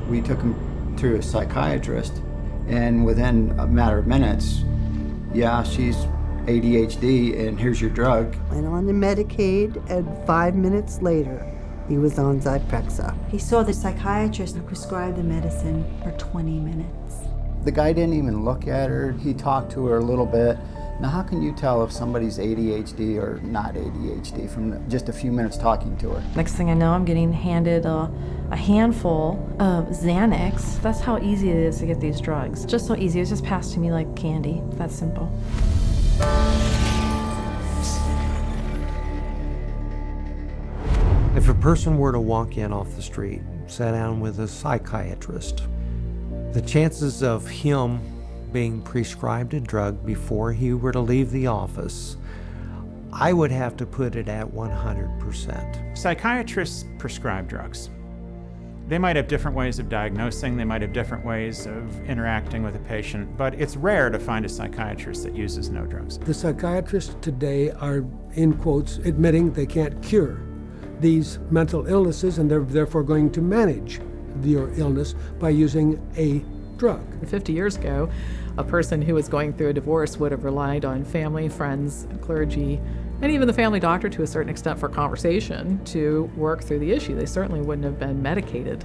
We took him to a psychiatrist, and within a matter of minutes, yeah, she's ADHD, and here's your drug. Went on the Medicaid, and 5 minutes later, he was on Zyprexa. He saw the psychiatrist who prescribed the medicine for 20 minutes. The guy didn't even look at her. He talked to her a little bit. Now, how can you tell if somebody's ADHD or not ADHD from just a few minutes talking to her? Next thing I know, I'm getting handed a handful of Xanax. That's how easy it is to get these drugs. Just so easy. It was just passed to me like candy. That simple. If a person were to walk in off the street, sit down with a psychiatrist, the chances of him being prescribed a drug before he were to leave the office, I would have to put it at 100%. Psychiatrists prescribe drugs. They might have different ways of diagnosing, they might have different ways of interacting with a patient, but it's rare to find a psychiatrist that uses no drugs. The psychiatrists today are, in quotes, admitting they can't cure these mental illnesses, and they're therefore going to manage your illness by using a drug. 50 years ago, a person who was going through a divorce would have relied on family, friends, clergy, and even the family doctor to a certain extent for conversation to work through the issue. They certainly wouldn't have been medicated.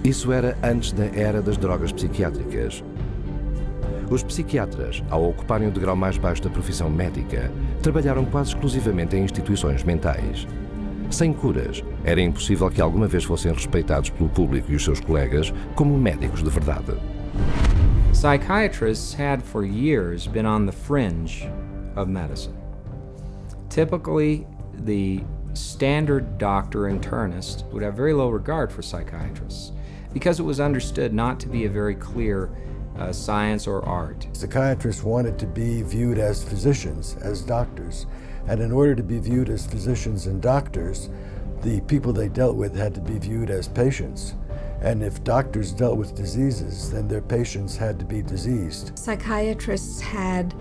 Isso era antes da era das drogas psiquiátricas. Os psiquiatras, ao ocuparem o degrau mais baixo da profissão médica, trabalharam quase exclusivamente em instituições mentais. Sem curas, era impossível que alguma vez fossem respeitados pelo público e os seus colegas como médicos de verdade. Psychiatrists had for years been on the fringe of medicine. Typically, the standard doctor internist would have very low regard for psychiatrists because it was understood not to be a very clear science or art. Psychiatrists wanted to be viewed as physicians, as doctors, and in order to be viewed as physicians and doctors, the people they dealt with had to be viewed as patients. And if doctors dealt with diseases, then their patients had to be diseased. Psychiatrists had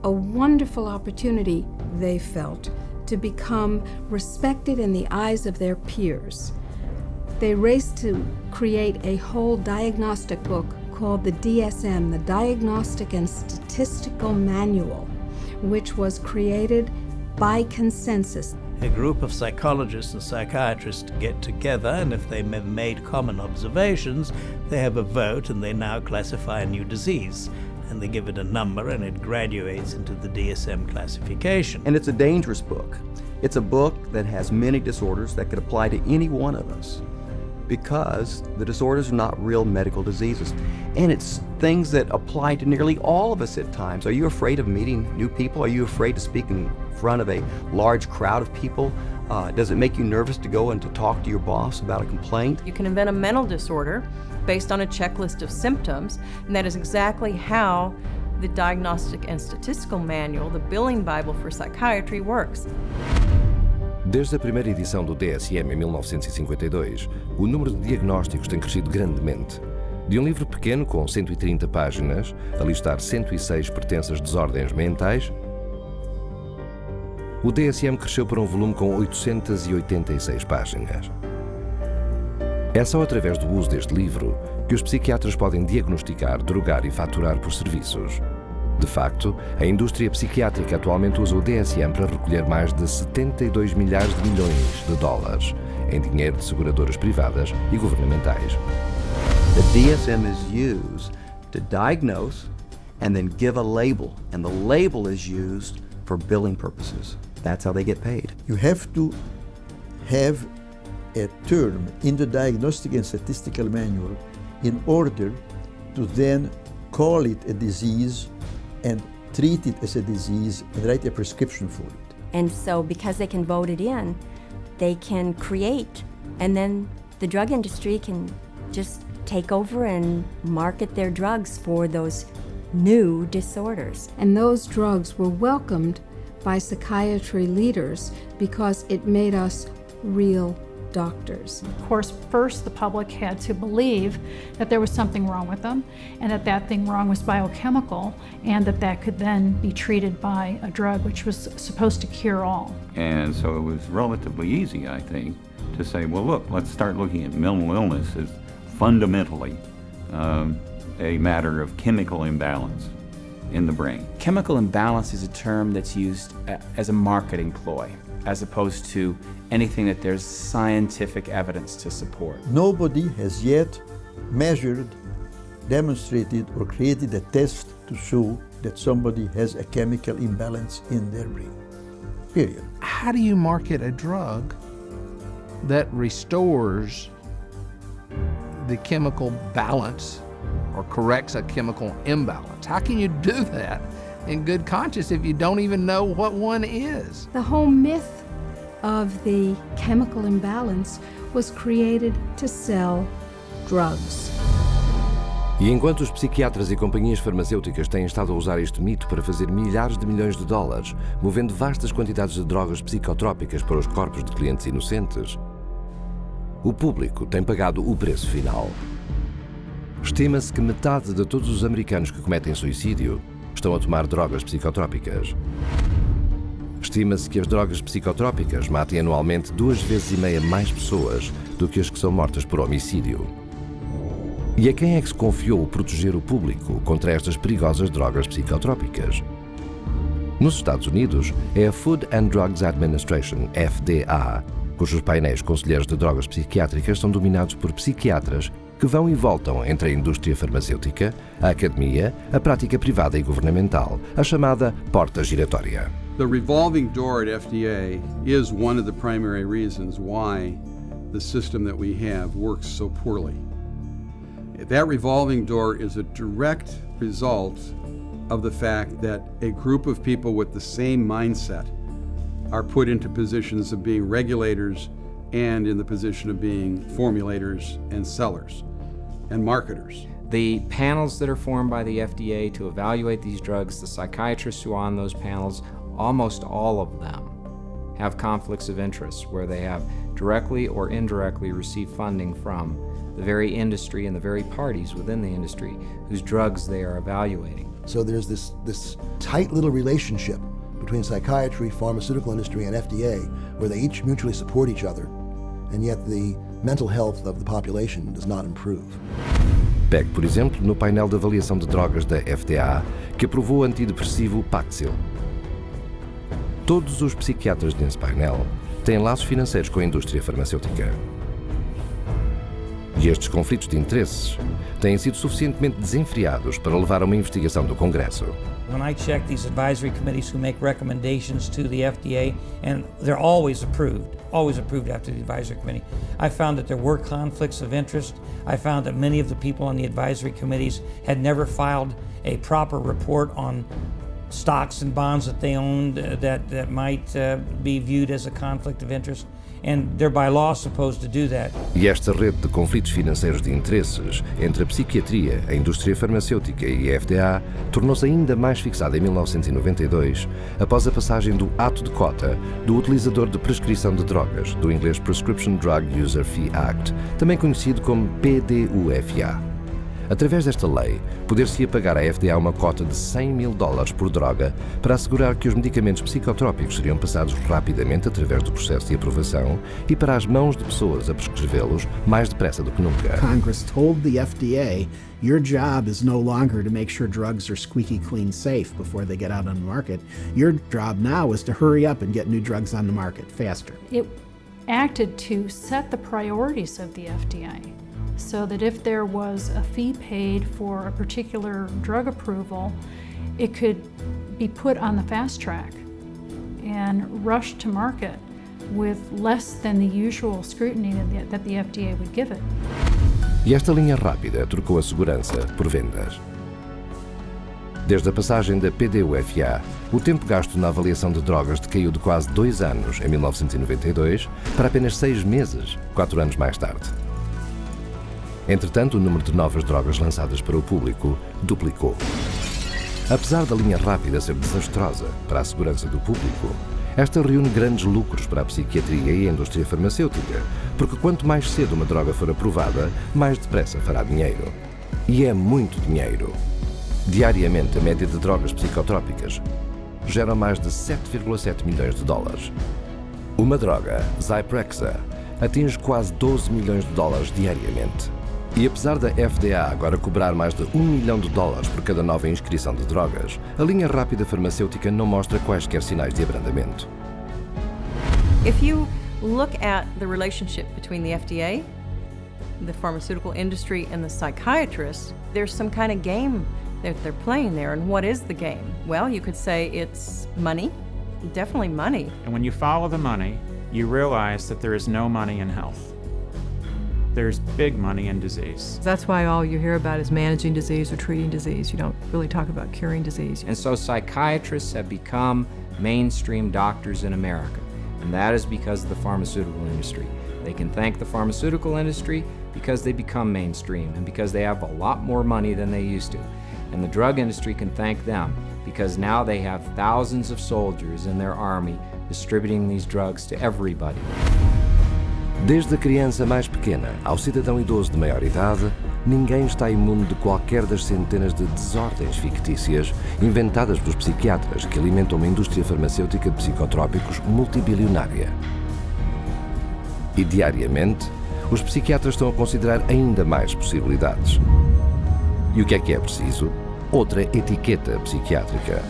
a wonderful opportunity, they felt, to become respected in the eyes of their peers. They raced to create a whole diagnostic book called the DSM, the Diagnostic and Statistical Manual, which was created by consensus. A group of psychologists and psychiatrists get together, and if they have made common observations, they have a vote and they now classify a new disease. And they give it a number and it graduates into the DSM classification. And it's a dangerous book. It's a book that has many disorders that could apply to any one of us because the disorders are not real medical diseases. And it's things that apply to nearly all of us at times. Are you afraid of meeting new people? Are you afraid to speak in front of a large crowd of people? Does it make you nervous to go and to talk to your boss about a complaint? You can invent a mental disorder based on a checklist of symptoms, and that is exactly how the Diagnostic and Statistical Manual, the billing Bible for psychiatry, works. Desde a primeira edição do DSM em 1952, o número de diagnósticos tem crescido grandemente. De um livro pequeno com 130 páginas, a listar 106 pertenças desordens mentais, o DSM cresceu para um volume com 886 páginas. É só através do uso deste livro que os psiquiatras podem diagnosticar, drogar e faturar por serviços. De facto, a indústria psiquiátrica atualmente usa o DSM para recolher mais de 72 milhares de milhões de dólares em dinheiro de seguradoras privadas e governamentais. The DSM is used to diagnose and then give a label, and the label is used for billing purposes. That's how they get paid. You have to have a term in the Diagnostic and Statistical Manual in order to then call it a disease and treat it as a disease and write a prescription for it. And so because they can vote it in, they can create, and then the drug industry can just take over and market their drugs for those new disorders. And those drugs were welcomed by psychiatry leaders because it made us real doctors. Of course, first the public had to believe that there was something wrong with them and that that thing wrong was biochemical and that that could then be treated by a drug which was supposed to cure all. And so it was relatively easy, I think, to say, well, look, let's start looking at mental illness as fundamentally a matter of chemical imbalance in the brain. Chemical imbalance is a term that's used as a marketing ploy, as opposed to anything that there's scientific evidence to support. Nobody has yet measured, demonstrated, or created a test to show that somebody has a chemical imbalance in their brain. Period. How do you market a drug that restores the chemical balance or corrects a chemical imbalance? How can you do that in good conscience if you don't even know what one is? The whole myth of the chemical imbalance was created to sell drugs. E enquanto os psiquiatras e companhias farmacêuticas têm estado a usar este mito para fazer milhares de milhões de dólares, movendo vastas quantidades de drogas psicotrópicas para os corpos de clientes inocentes, o público tem pagado o preço final. Estima-se que metade de todos os americanos que cometem suicídio estão a tomar drogas psicotrópicas. Estima-se que as drogas psicotrópicas matem anualmente 2,5 vezes mais pessoas do que as que são mortas por homicídio. E a quem é que se confiou proteger o público contra estas perigosas drogas psicotrópicas? Nos Estados Unidos, é a Food and Drugs Administration, FDA, cujos painéis conselheiros de drogas psiquiátricas são dominados por psiquiatras que vão e voltam entre a indústria farmacêutica, a academia, a prática privada e governamental, a chamada porta giratória. The revolving door at FDA is one of the primary reasons why the system that we have works so poorly. That revolving door is a direct result of the fact that a group of people with the same mindset are put into positions of being regulators and in the position of being formulators and sellers and marketers. The panels that are formed by the FDA to evaluate these drugs, the psychiatrists who are on those panels, almost all of them have conflicts of interest where they have directly or indirectly received funding from the very industry and the very parties within the industry whose drugs they are evaluating. So there's this tight little relationship between psychiatry, pharmaceutical industry, and FDA, where they each mutually support each other, and yet the mental health of the population does not improve. Pegue, por exemplo, no painel de avaliação de drogas da FDA, que aprovou o antidepressivo Paxil. Todos os psiquiatras nesse painel têm laços financeiros com a indústria farmacêutica. E estes conflitos de interesses têm sido suficientemente desenfreados para levar a uma investigação do Congresso. When I check these advisory committees who make recommendations to the FDA, and they're always approved after the advisory committee, I found that there were conflicts of interest. I found that many of the people on the advisory committees had never filed a proper report on stocks and bonds that they owned that might be viewed as a conflict of interest. And they're by law supposed to do that. E esta rede de conflitos financeiros de interesses entre a psiquiatria, a indústria farmacêutica e a FDA tornou-se ainda mais fixada em 1992, após a passagem do Ato de Cota do Utilizador de Prescrição de Drogas, do inglês Prescription Drug User Fee Act, também conhecido como PDUFA. Através desta lei, poder-se-ia pagar à FDA uma cota de $100 mil por droga para assegurar que os medicamentos psicotrópicos seriam passados rapidamente através do processo de aprovação e para as mãos de pessoas a prescrevê-los mais depressa do que nunca. Congress told the FDA, your job is no longer to make sure drugs are squeaky clean safe before they get out on the market. Your job now is to hurry up and get new drugs on the market faster. It acted to set the priorities of the FDA, so that if there was a fee paid for a particular drug approval, it could be put on the fast track and rushed to market with less than the usual scrutiny that the FDA would give it. E esta linha rápida trocou a segurança por vendas. Desde a passagem da PDUFA, o tempo gasto na avaliação de drogas decaiu de quase 2 anos em 1992 para apenas 6 meses, 4 anos mais tarde. Entretanto, o número de novas drogas lançadas para o público duplicou. Apesar da linha rápida ser desastrosa para a segurança do público, Esta reúne grandes lucros para a psiquiatria e a indústria farmacêutica, porque quanto mais cedo uma droga for aprovada, mais depressa fará dinheiro. E é muito dinheiro. Diariamente, a média de drogas psicotrópicas gera mais de 7,7 milhões de dólares. Uma droga, Zyprexa, atinge quase 12 milhões de dólares diariamente. E apesar da FDA agora cobrar mais de $1 milhão por cada nova inscrição de drogas, a linha rápida farmacêutica não mostra quaisquer sinais de abrandamento. If you look at the relationship between the FDA, the pharmaceutical industry, and the psychiatrists, there's some kind of game that they're playing there. And what is the game? Well, you could say it's money, definitely money. And when you follow the money, you realize that there is no money in health. There's big money in disease. That's why all you hear about is managing disease or treating disease. You don't really talk about curing disease. And so psychiatrists have become mainstream doctors in America. And that is because of the pharmaceutical industry. They can thank the pharmaceutical industry because they become mainstream and because they have a lot more money than they used to. And the drug industry can thank them because now they have thousands of soldiers in their army distributing these drugs to everybody. Desde a criança mais pequena ao cidadão idoso de maior idade, ninguém está imune de qualquer das centenas de desordens fictícias inventadas pelos psiquiatras que alimentam uma indústria farmacêutica de psicotrópicos multibilionária. E diariamente, os psiquiatras estão a considerar ainda mais possibilidades. E o que é preciso? Outra etiqueta psiquiátrica.